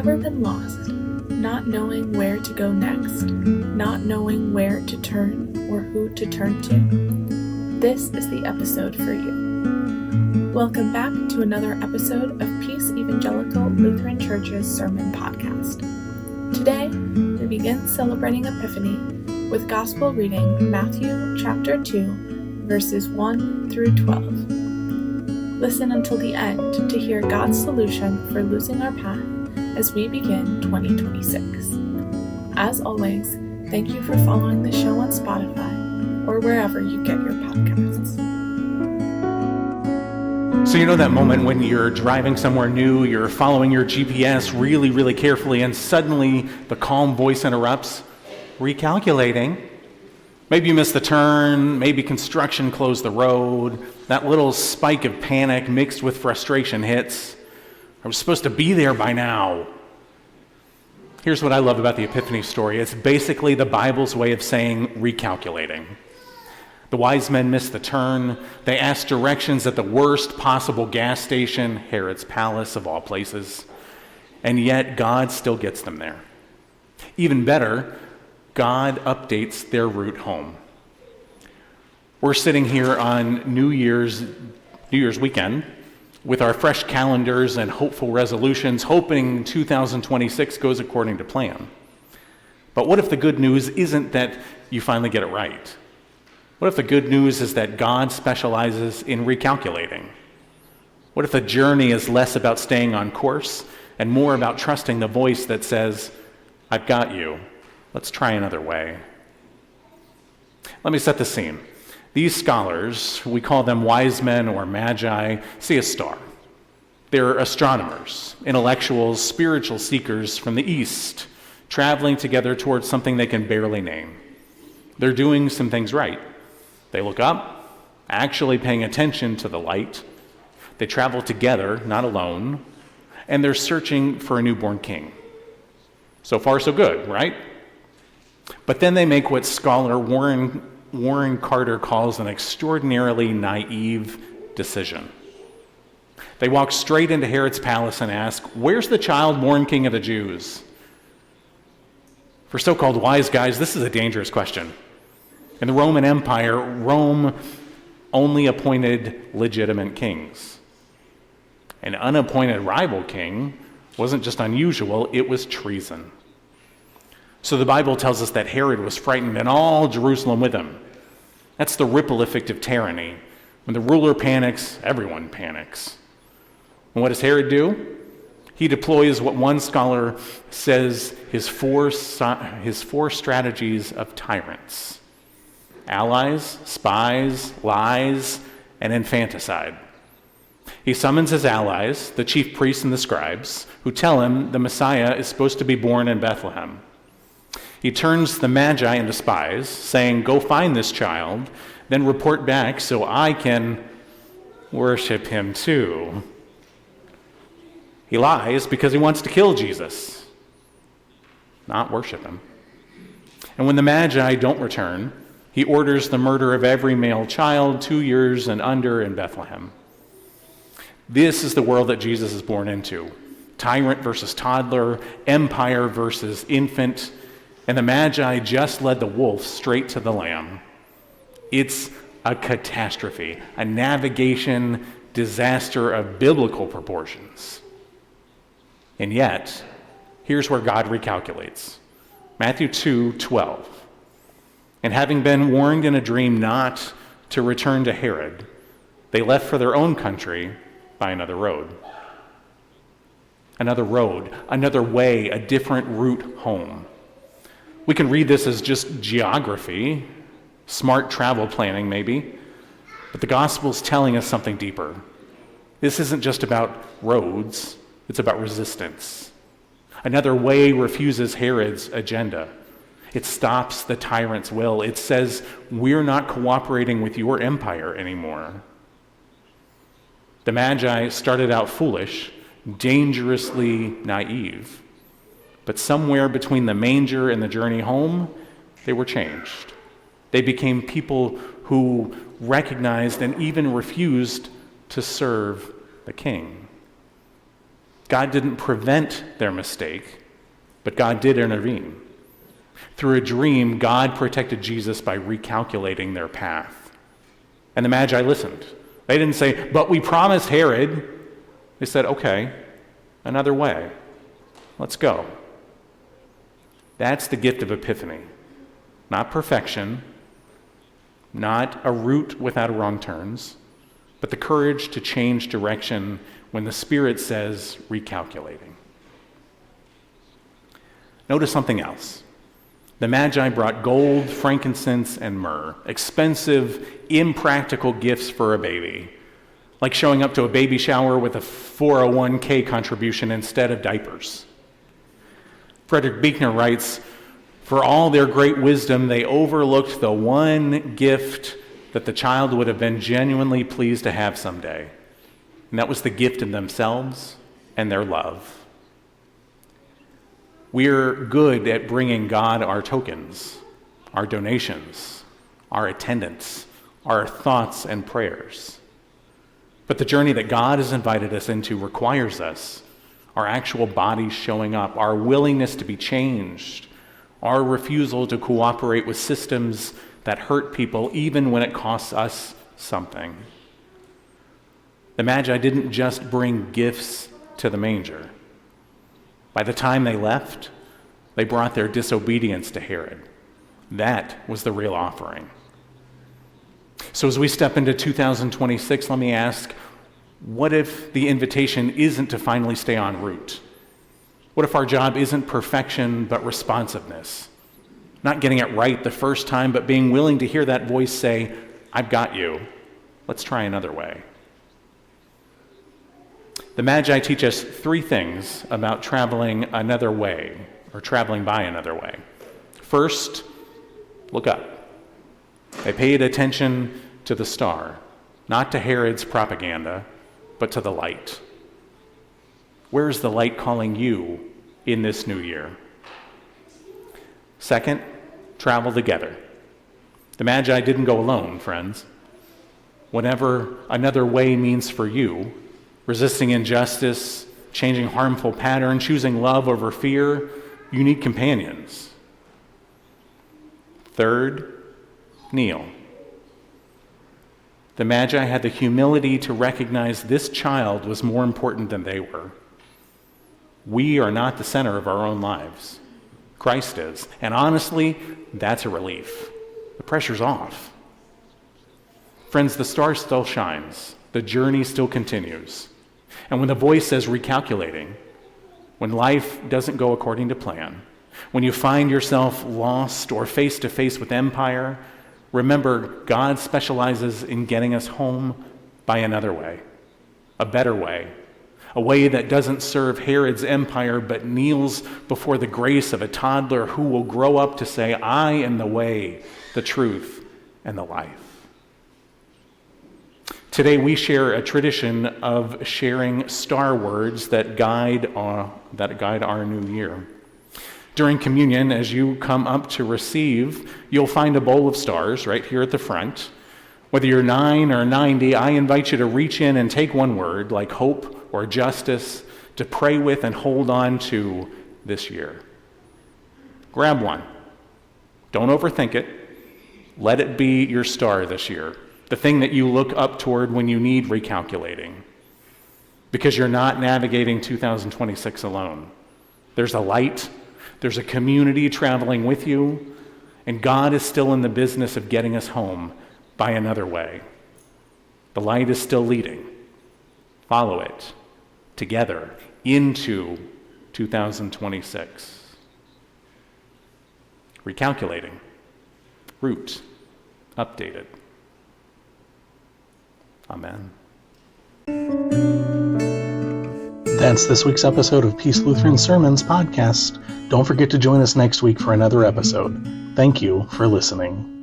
ever been lost, not knowing where to go next, not knowing where to turn or who to turn to? This is the episode for you. Welcome back to another episode of Peace Evangelical Lutheran Church's Sermon Podcast. Today, we begin celebrating Epiphany with Gospel reading Matthew chapter 2, verses 1 through 12. Listen until the end to hear God's solution for losing our path as we begin 2026. As always, thank you for following the show on Spotify or wherever you get your podcasts. So you know that moment when you're driving somewhere new, you're following your GPS really carefully, and suddenly the calm voice interrupts, recalculating. Maybe you missed the turn, maybe construction closed the road, that little spike of panic mixed with frustration hits. I was supposed to be there by now. Here's what I love about the Epiphany story. It's basically the Bible's way of saying recalculating. The wise men missed the turn. They asked directions at the worst possible gas station, Herod's palace of all places, and yet God still gets them there. Even better, God updates their route home. We're sitting here on New Year's weekend with our fresh calendars and hopeful resolutions, hoping 2026 goes according to plan. But what if the good news isn't that you finally get it right? What if the good news is that God specializes in recalculating? What if the journey is less about staying on course and more about trusting the voice that says, I've got you. Let's try another way. Let me set the scene. These scholars, we call them wise men or magi, see a star. They're astronomers, intellectuals, spiritual seekers from the east, traveling together towards something they can barely name. They're doing some things right. They look up, actually paying attention to the light. They travel together, not alone, and they're searching for a newborn king. So far, so good, right? But then they make what scholar Warren Carter calls an extraordinarily naive decision. They walk straight into Herod's palace and ask, where's the child born king of the Jews? For so-called wise guys, this is a dangerous question. In the Roman Empire, Rome only appointed legitimate kings. An unappointed rival king wasn't just unusual, it was treason. So the Bible tells us that Herod was frightened and all Jerusalem with him. That's the ripple effect of tyranny. When the ruler panics, everyone panics. And what does Herod do? He deploys what one scholar says his four strategies of tyrants: allies, spies, lies, and infanticide. He summons his allies, the chief priests and the scribes, who tell him the Messiah is supposed to be born in Bethlehem. He turns the magi into spies, saying, go find this child, then report back so I can worship him too. He lies because he wants to kill Jesus, not worship him. And when the magi don't return, he orders the murder of every male child 2 years and under in Bethlehem. This is the world that Jesus is born into. Tyrant versus toddler, empire versus infant, and the Magi just led the wolf straight to the lamb. It's a catastrophe, a navigation disaster of biblical proportions. And yet, here's where God recalculates. Matthew 2:12. And having been warned in a dream not to return to Herod, they left for their own country by another road. Another road, another way, a different route home. We can read this as just geography, smart travel planning maybe, but the gospel's telling us something deeper. This isn't just about roads, it's about resistance. Another way refuses Herod's agenda. It stops the tyrant's will. It says, we're not cooperating with your empire anymore. The Magi started out foolish, dangerously naive. But somewhere between the manger and the journey home, they were changed. They became people who recognized and even refused to serve the king. God didn't prevent their mistake, but God did intervene. Through a dream, God protected Jesus by recalculating their path. And the Magi listened. They didn't say, but we promised Herod. They said, okay, another way. Let's go. That's the gift of Epiphany. Not perfection, not a route without wrong turns, but the courage to change direction when the Spirit says recalculating. Notice something else. The Magi brought gold, frankincense, and myrrh, expensive, impractical gifts for a baby, like showing up to a baby shower with a 401k contribution instead of diapers. Frederick Buechner writes, for all their great wisdom, they overlooked the one gift that the child would have been genuinely pleased to have someday, and that was the gift in themselves and their love. We're good at bringing God our tokens, our donations, our attendance, our thoughts and prayers. But the journey that God has invited us into requires us, our actual bodies showing up, our willingness to be changed, our refusal to cooperate with systems that hurt people even when it costs us something. The Magi didn't just bring gifts to the manger. By the time they left, they brought their disobedience to Herod. That was the real offering. So as we step into 2026, let me ask, what if the invitation isn't to finally stay en route? What if our job isn't perfection, but responsiveness? Not getting it right the first time, but being willing to hear that voice say, I've got you. Let's try another way. The Magi teach us three things about traveling another way, or traveling by another way. First, look up. They paid attention to the star, not to Herod's propaganda, but to the light. Where is the light calling you in this new year? Second, travel together. The Magi didn't go alone, friends. Whatever another way means for you, resisting injustice, changing harmful patterns, choosing love over fear, you need companions. Third, kneel. The Magi had the humility to recognize this child was more important than they were. We are not the center of our own lives. Christ is. And honestly, that's a relief. The pressure's off. Friends, the star still shines. The journey still continues. And when the voice says recalculating, when life doesn't go according to plan, when you find yourself lost or face to face with empire, remember God specializes in getting us home by another way, a better way, a way that doesn't serve Herod's empire but kneels before the grace of a toddler who will grow up to say, I am the way, the truth, and the life. Today we share a tradition of sharing star words that guide our new year. During communion, as you come up to receive, you'll find a bowl of stars right here at the front. Whether you're 9 or 90, I invite you to reach in and take one word, like hope or justice, to pray with and hold on to this year. Grab one. Don't overthink it. Let it be your star this year. The thing that you look up toward when you need recalculating. Because you're not navigating 2026 alone. There's a light, there's a community traveling with you, and God is still in the business of getting us home by another way. The light is still leading. Follow it together into 2026. Recalculating. Route. Updated. Amen. That's this week's episode of Peace Lutheran Sermons podcast. Don't forget to join us next week for another episode. Thank you for listening.